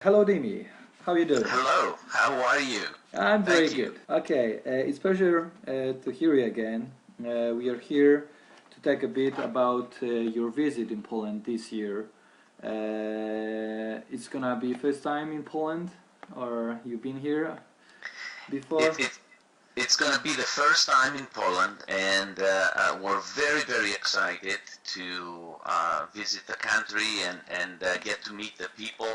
Hello, Dimi. How you doing? Hello, how are you? I'm very Thank you. good. Okay, it's a pleasure to hear you again. We are here to talk a bit about your visit in Poland this year. It's gonna be first time in Poland, or you've been here before? It's going to be the first time in Poland, and we're very excited to visit the country and get to meet the people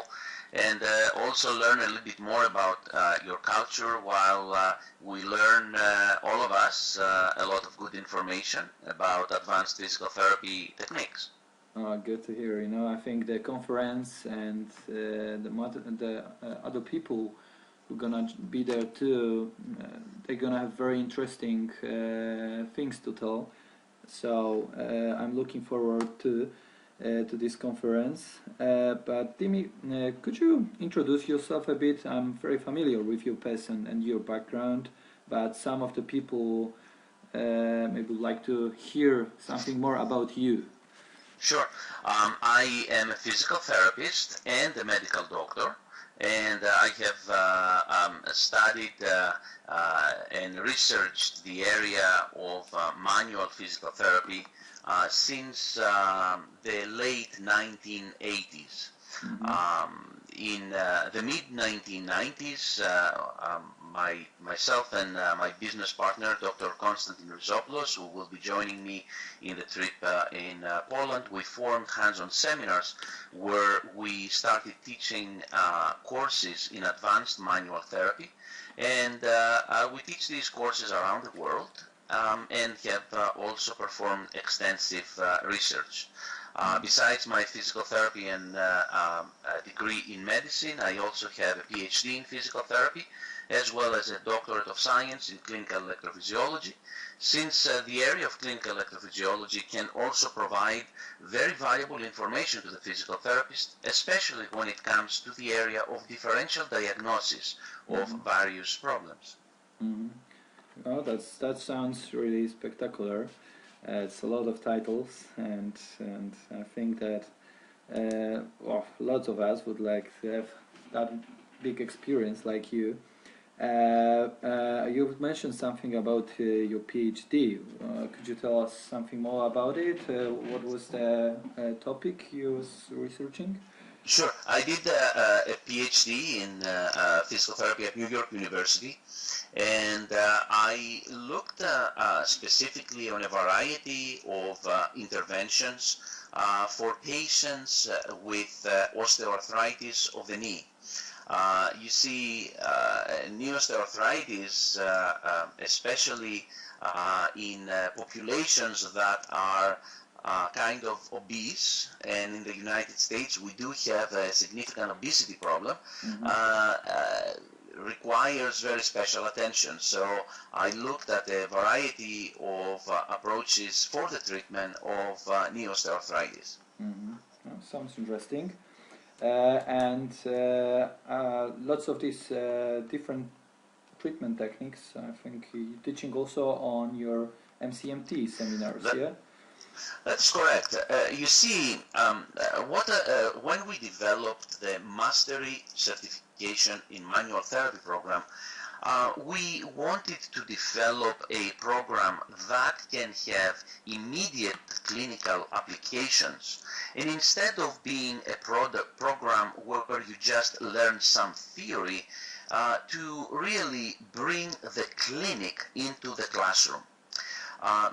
and also learn a little bit more about your culture while we learn, all of us, a lot of good information about advanced physical therapy techniques. Good to hear. I think the conference and the other people who are gonna be there too, they're gonna have very interesting things to tell. So I'm looking forward to this conference. But Dimi, could you introduce yourself a bit? I'm very familiar with your person and your background, but some of the people maybe would like to hear something more about you. Sure. I am a physical therapist and a medical doctor, and I have studied and researched the area of manual physical therapy since the late 1980s. In the mid-1990s, myself and my business partner, Dr. Dimitriosem, who will be joining me in the trip in Poland, we formed hands-on seminars where we started teaching courses in advanced manual therapy, and we teach these courses around the world and have also performed extensive research. Besides my physical therapy and degree in medicine, I also have a PhD in physical therapy, as well as a doctorate of science in clinical electrophysiology, since the area of clinical electrophysiology can also provide very valuable information to the physical therapist, especially when it comes to the area of differential diagnosis of various problems. Oh, that sounds really spectacular. It's a lot of titles, and I think that lots of us would like to have that big experience like you. You've mentioned something about your PhD. Could you tell us something more about it? What was the topic you was researching? Sure. I did a PhD in physical therapy at New York University, and I looked specifically on a variety of interventions for patients with osteoarthritis of the knee. You see, knee osteoarthritis, especially in populations that are kind of obese, and in the United States we do have a significant obesity problem, requires very special attention. So I looked at a variety of approaches for the treatment of knee osteoarthritis. Sounds interesting. And lots of these different treatment techniques, I think you're teaching also on your MCMT seminars, yeah? That's correct. You see, when we developed the Mastery Certification in Manual Therapy program, we wanted to develop a program that can have immediate clinical applications. And instead of being a program where you just learn some theory, to really bring the clinic into the classroom.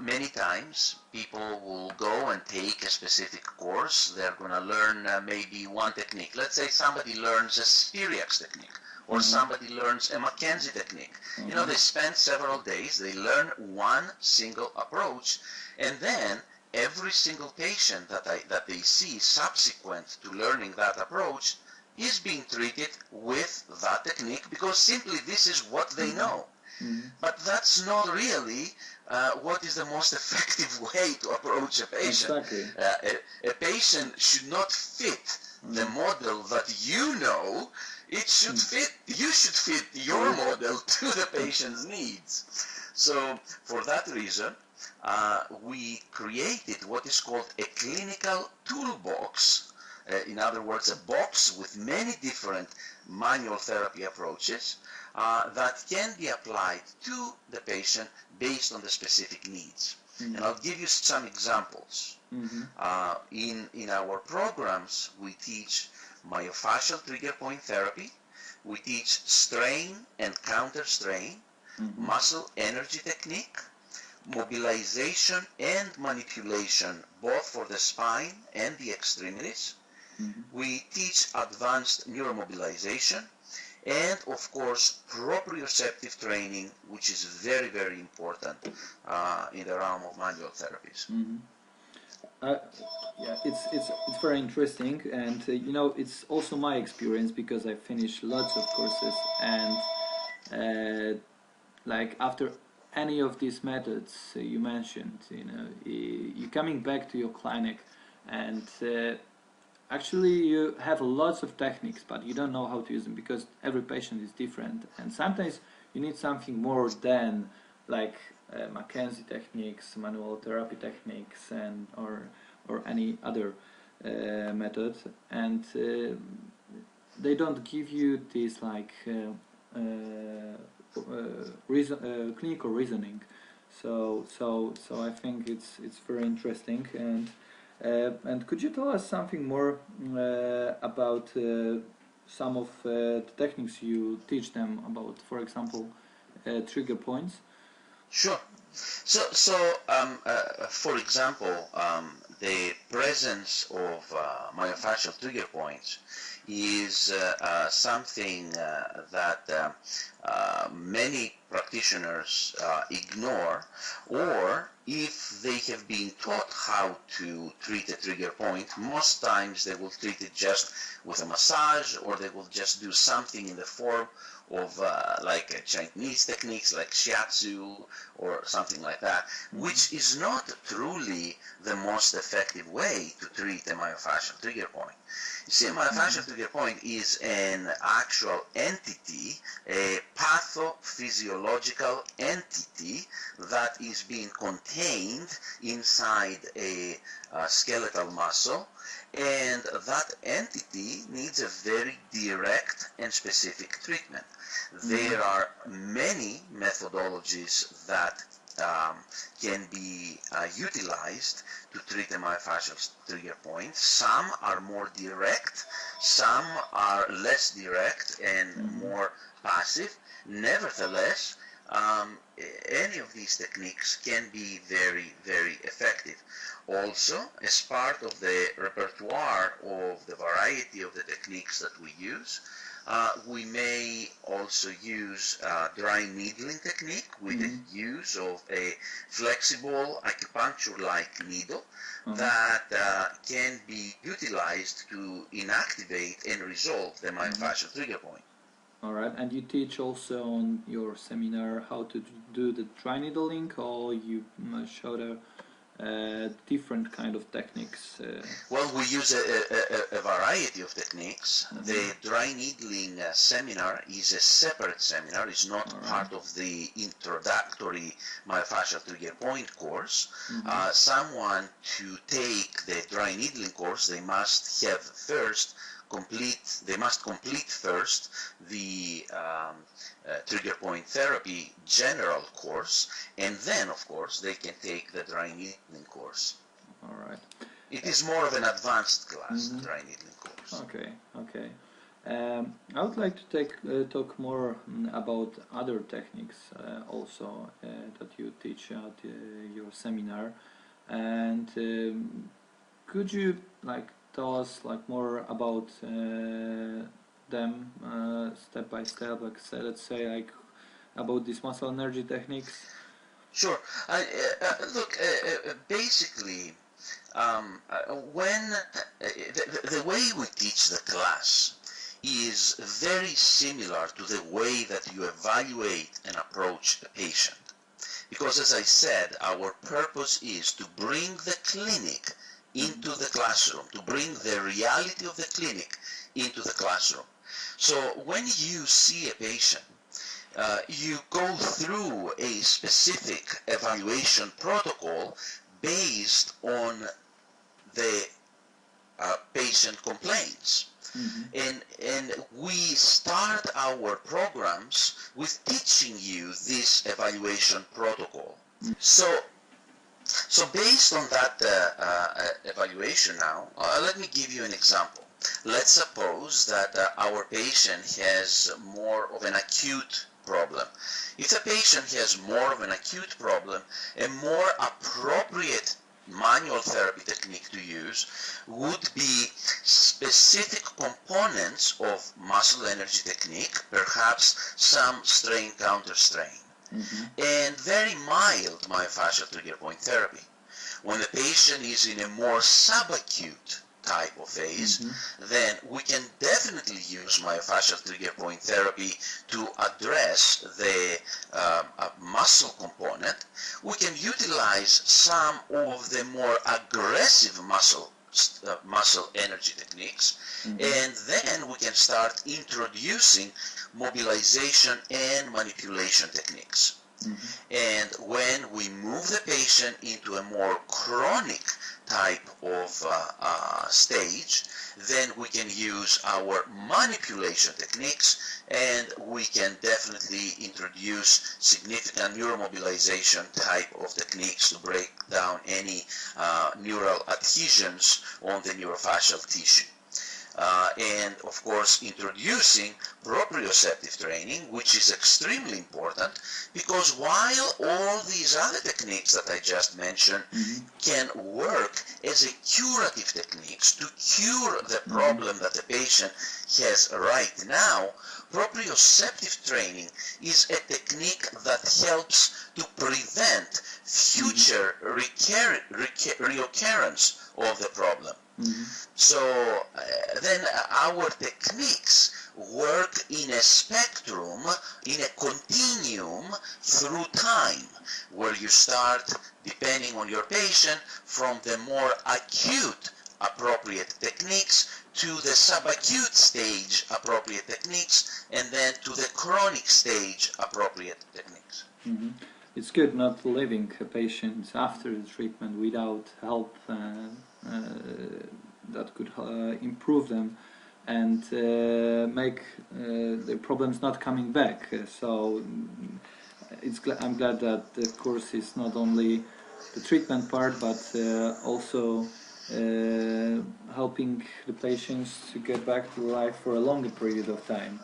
Many times people will go and take a specific course. They're going to learn maybe one technique. Let's say somebody learns a Spiriax technique, or somebody learns a Mackenzie technique. You know, they spend several days, they learn one single approach, and then every single patient that they see subsequent to learning that approach is being treated with that technique, because simply this is what they know. But that's not really what is the most effective way to approach a patient. Exactly. A patient should not fit the model that you know. It should fit. You should fit your model to the patient's needs. So for that reason, we created what is called a clinical toolbox in other words, a box with many different manual therapy approaches that can be applied to the patient based on the specific needs. And I'll give you some examples. In our programs, we teach myofascial trigger point therapy, we teach strain and counter strain, muscle energy technique, mobilization and manipulation both for the spine and the extremities. We teach advanced neuromobilization and, of course, proprioceptive training, which is very, very important in the realm of manual therapies. Yeah, it's very interesting, and you know, it's also my experience because I finished lots of courses, and like after any of these methods you mentioned, you know, you're coming back to your clinic, and actually you have lots of techniques, but you don't know how to use them because every patient is different, and sometimes you need something more than like Mackenzie techniques, manual therapy techniques, and or any other method, and they don't give you this like clinical reasoning. So I think it's very interesting. And could you tell us something more about some of the techniques you teach them about, for example, trigger points? Sure. So for example, the presence of myofascial trigger points is something that many practitioners ignore, or if they have been taught how to treat a trigger point, most times they will treat it just with a massage, or they will just do something in the form of like Chinese techniques like shiatsu or something like that, which is not truly the most effective way to treat a myofascial trigger point. You see, a myofascial trigger point is an actual entity, a pathophysiological entity that is being contained inside a skeletal muscle, and that entity needs a very direct and specific treatment. There are many methodologies that can be utilized to treat a myofascial trigger point. Some are more direct, some are less direct and more passive. Nevertheless, any of these techniques can be very, very effective. Also, as part of the repertoire of the variety of the techniques that we use, we may also use dry needling technique with the use of a flexible acupuncture-like needle that can be utilized to inactivate and resolve the myofascial trigger point. All right, and you teach also on your seminar how to do the dry needling, or you show the different kind of techniques? Well, we use a variety of techniques. The dry needling seminar is a separate seminar. It's not part of the introductory myofascial trigger point course. Someone to take the dry needling course, they must have first complete first the trigger point therapy general course, and then of course they can take the dry needling course. All right. It is more of an advanced class, dry needling course. Okay. I would like to talk more about other techniques also that you teach at your seminar, and could you like tell us like more about them step by step, like let's say like about these muscle energy techniques? Sure. Look, basically, when the way we teach the class is very similar to the way that you evaluate and approach a patient, because as I said, our purpose is to bring the clinic into the classroom, to bring the reality of the clinic into the classroom. So when you see a patient, you go through a specific evaluation protocol based on the patient complains. And we start our programs with teaching you this evaluation protocol. So based on that evaluation now, let me give you an example. Let's suppose that our patient has more of an acute problem. If the patient has more of an acute problem, a more appropriate manual therapy technique to use would be specific components of muscle energy technique, perhaps some strain counter strain, and very mild myofascial trigger point therapy. When the patient is in a more subacute type of phase, then we can definitely use myofascial trigger point therapy to address the muscle component. We can utilize some of the more aggressive muscle energy techniques, and then we can start introducing mobilization and manipulation techniques. And when we move the patient into a more chronic type of stage, then we can use our manipulation techniques, and we can definitely introduce significant neuromobilization type of techniques to break down any neural adhesions on the neurofascial tissue. And of course introducing proprioceptive training, which is extremely important, because while all these other techniques that I just mentioned can work as a curative techniques to cure the problem that the patient has right now, proprioceptive training is a technique that helps to prevent future reoccurrence of the problem. So then our techniques work in a spectrum, in a continuum through time, where you start, depending on your patient, from the more acute appropriate techniques to the subacute stage appropriate techniques, and then to the chronic stage appropriate techniques. It's good not leaving a patient after the treatment without help that could improve them and make the problems not coming back. So I'm glad that the course is not only the treatment part, but also helping the patients to get back to life for a longer period of time.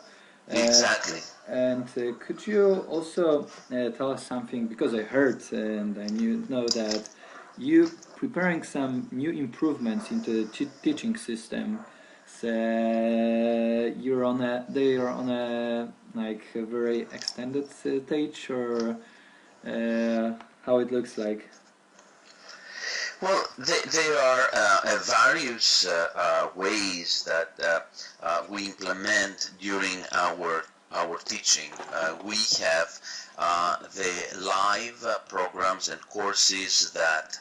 Exactly. And could you also tell us something, because I heard and I know that you preparing some new improvements into the teaching system. So they are on a like a very extended stage, or how it looks like? Well, there are various ways that we implement during our teaching. We have the live programs and courses that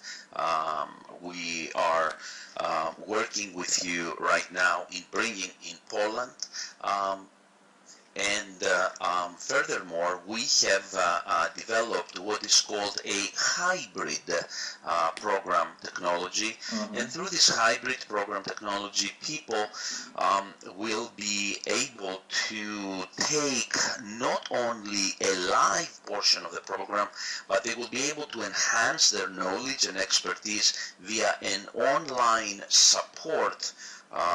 we are working with you right now in bringing in Poland. And furthermore, we have developed what is called a hybrid program technology. And through this hybrid program technology, people will be able to take not only a live portion of the program, but they will be able to enhance their knowledge and expertise via an online support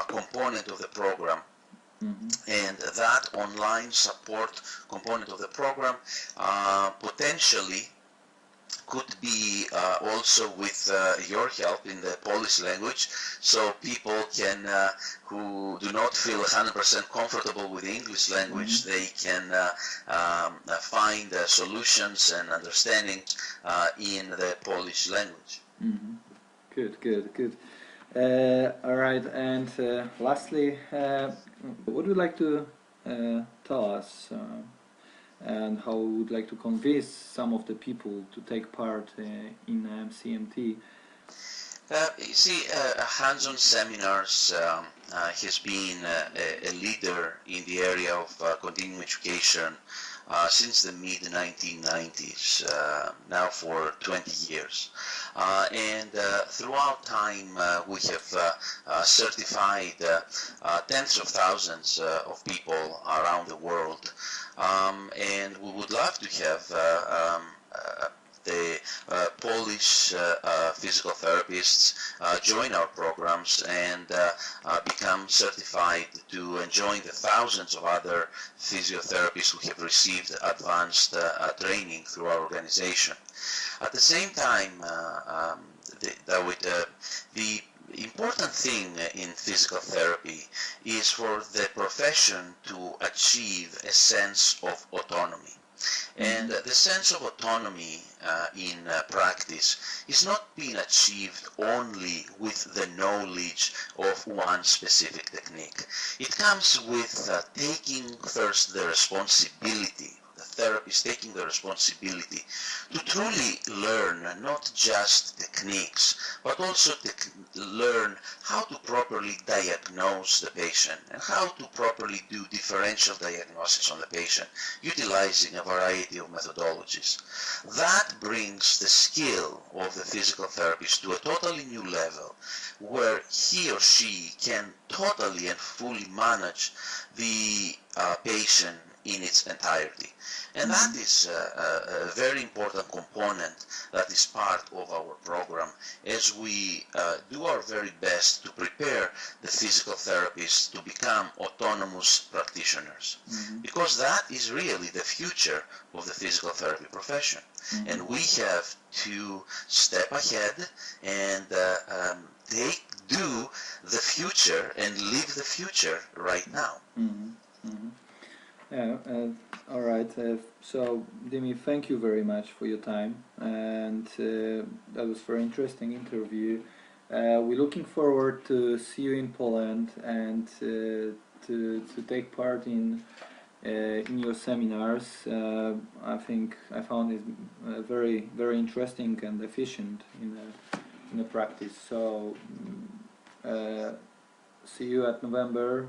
component of the program. And that online support component of the program potentially could be also with your help in the Polish language, so people can who do not feel 100% comfortable with the English language, they can find solutions and understanding in the Polish language. Good. All right, and lastly, what would you like to tell us, and how would you like to convince some of the people to take part in MCMT? You see, hands-on seminars has been a leader in the area of continuing education since the mid-1990s, now for 20 years. And throughout time we have certified tens of thousands of people around the world, and we would love to have the Polish physical therapists join our programs and become certified to join the thousands of other physiotherapists who have received advanced training through our organization. At the same time, the important thing in physical therapy is for the profession to achieve a sense of autonomy. And the sense of autonomy in practice is not being achieved only with the knowledge of one specific technique. It comes with taking first the responsibility, the therapist taking the responsibility to truly learn not just techniques, but also learn how to properly diagnose the patient and how to properly do differential diagnosis on the patient, utilizing a variety of methodologies. That brings the skill of the physical therapist to a totally new level, where he or she can totally and fully manage the patient in its entirety. And that is a very important component that is part of our program as we do our very best to prepare the physical therapists to become autonomous practitioners. Because that is really the future of the physical therapy profession. And we have to step ahead and do the future and live the future right now. Yeah, all right. So, Dimi, thank you very much for your time, and that was a very interesting interview. We're looking forward to see you in Poland and to take part in your seminars. I think I found it very interesting and efficient in the practice. So, see you at November